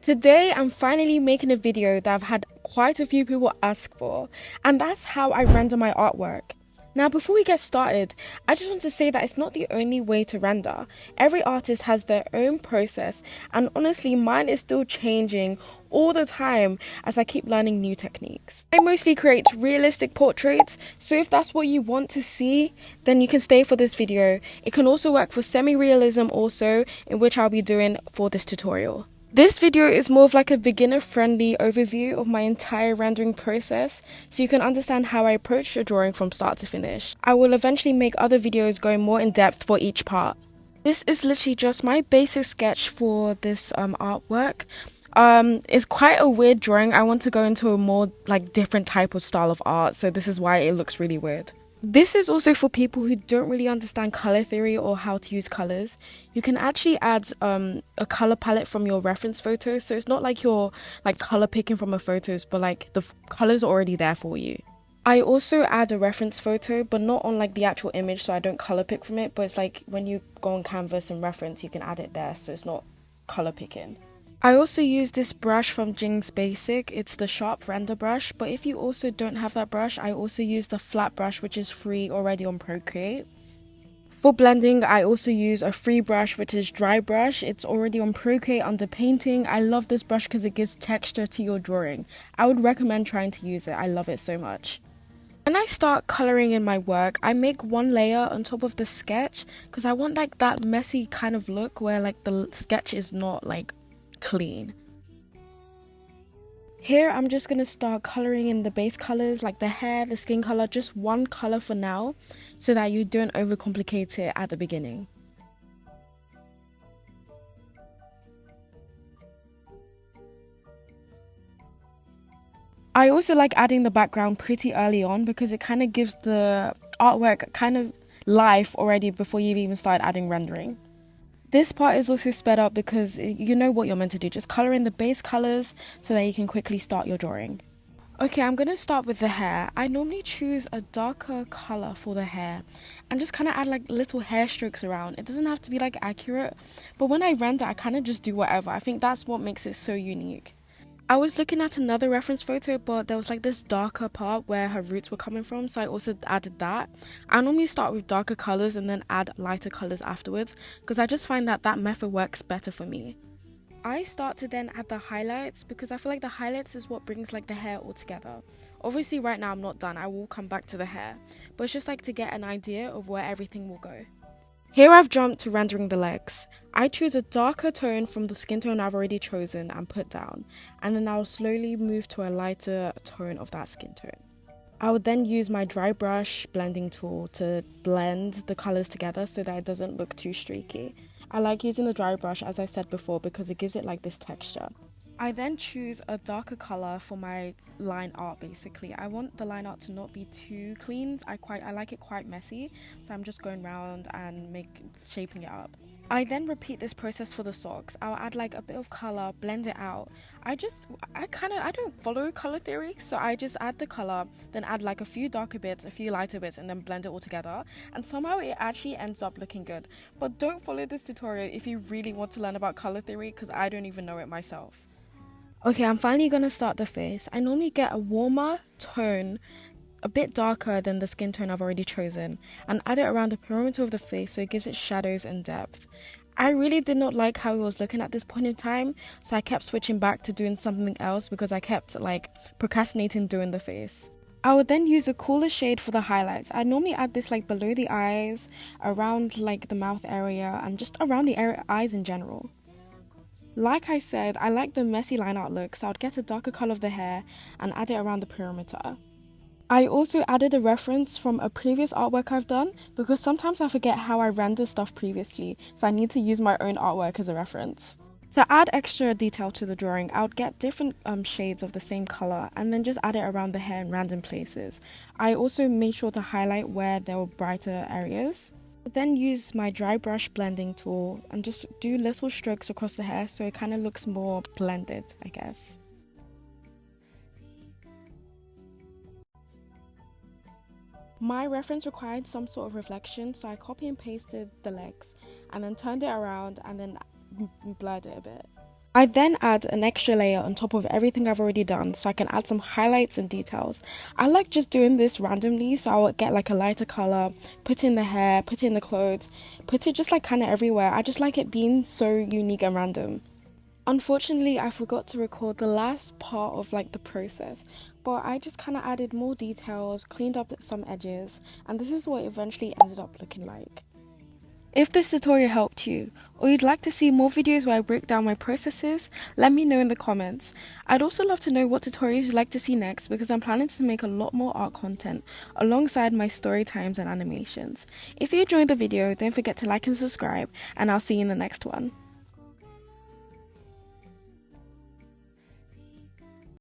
Today, I'm finally making a video that I've had quite a few people ask for, and that's how I render my artwork. Now, before we get started, I just want to say that it's not the only way to render. Every artist has their own process, and honestly, mine is still changing all the time as I keep learning new techniques. I mostly create realistic portraits, so if that's what you want to see, then you can stay for this video. It can also work for semi-realism also, in which I'll be doing for this tutorial. This video is more of like a beginner-friendly overview of my entire rendering process, so you can understand how I approach a drawing from start to finish. I will eventually make other videos going more in depth for each part. This is literally just my basic sketch for this artwork. It's quite a weird drawing. I want to go into a more like different type of style of art, so this is why it looks really weird. This is also for people who don't really understand color theory or how to use colors. You can actually add a color palette from your reference photos, so it's not like you're like color picking from a photos, but like the colors are already there for you. I also add a reference photo, but not on like the actual image, so I don't color pick from it, but it's like when you go on canvas and reference, you can add it there, so it's not color picking. I also use this brush from Jing's Basic. It's the sharp render brush, but if you also don't have that brush, I also use the flat brush, which is free already on Procreate. For blending, I also use a free brush, which is dry brush. It's already on Procreate under painting. I love this brush because it gives texture to your drawing. I would recommend trying to use it. I love it so much. When I start coloring in my work, I make one layer on top of the sketch because I want like that messy kind of look where like the sketch is not like clean. Here I'm just going to start coloring in the base colors like the hair, the skin color, just one color for now so that you don't overcomplicate it at the beginning. I also like adding the background pretty early on because it kind of gives the artwork kind of life already before you've even started adding rendering. This part is also sped up because you know what you're meant to do, just color in the base colors so that you can quickly start your drawing. Okay, I'm going to start with the hair. I normally choose a darker color for the hair and just kind of add like little hair strokes around. It doesn't have to be like accurate, but when I render, I kind of just do whatever. I think that's what makes it so unique. I was looking at another reference photo, but there was like this darker part where her roots were coming from, so I also added that. I normally start with darker colors and then add lighter colors afterwards because I just find that that method works better for me. I start to then add the highlights because I feel like the highlights is what brings like the hair all together. Obviously right now I'm not done, I will come back to the hair, but it's just like to get an idea of where everything will go. Here I've jumped to rendering the legs. I choose a darker tone from the skin tone I've already chosen and put down, and then I'll slowly move to a lighter tone of that skin tone. I would then use my dry brush blending tool to blend the colours together so that it doesn't look too streaky. I like using the dry brush, as I said before, because it gives it like this texture. I then choose a darker colour for my line art basically. I want the line art to not be too clean. I like it quite messy, so I'm just going around and shaping it up. I then repeat this process for the socks. I'll add like a bit of colour, blend it out. I don't follow colour theory, so I just add the colour, then add like a few darker bits, a few lighter bits, and then blend it all together. And somehow it actually ends up looking good. But don't follow this tutorial if you really want to learn about colour theory, because I don't even know it myself. Okay, I'm finally gonna start the face. I normally get a warmer tone, a bit darker than the skin tone I've already chosen, and add it around the perimeter of the face so it gives it shadows and depth. I really did not like how it was looking at this point in time, so I kept switching back to doing something else because I kept like procrastinating doing the face. I would then use a cooler shade for the highlights. I normally add this like below the eyes, around like the mouth area, and just around the eyes in general. Like I said, I like the messy line art look, so I'd get a darker colour of the hair and add it around the perimeter. I also added a reference from a previous artwork I've done because sometimes I forget how I rendered stuff previously, so I need to use my own artwork as a reference. To add extra detail to the drawing, I would get different shades of the same colour and then just add it around the hair in random places. I also made sure to highlight where there were brighter areas. Then use my dry brush blending tool and just do little strokes across the hair so it kind of looks more blended, I guess. My reference required some sort of reflection, so I copy and pasted the legs and then turned it around and then blurred it a bit. I then add an extra layer on top of everything I've already done so I can add some highlights and details. I like just doing this randomly, so I will get like a lighter color, put in the hair, put in the clothes, put it just like kind of everywhere. I just like it being so unique and random. Unfortunately, I forgot to record the last part of like the process, but I just kind of added more details, cleaned up some edges, and this is what it eventually ended up looking like. If this tutorial helped you, or you'd like to see more videos where I break down my processes, let me know in the comments. I'd also love to know what tutorials you'd like to see next because I'm planning to make a lot more art content alongside my story times and animations. If you enjoyed the video, don't forget to like and subscribe, and I'll see you in the next one.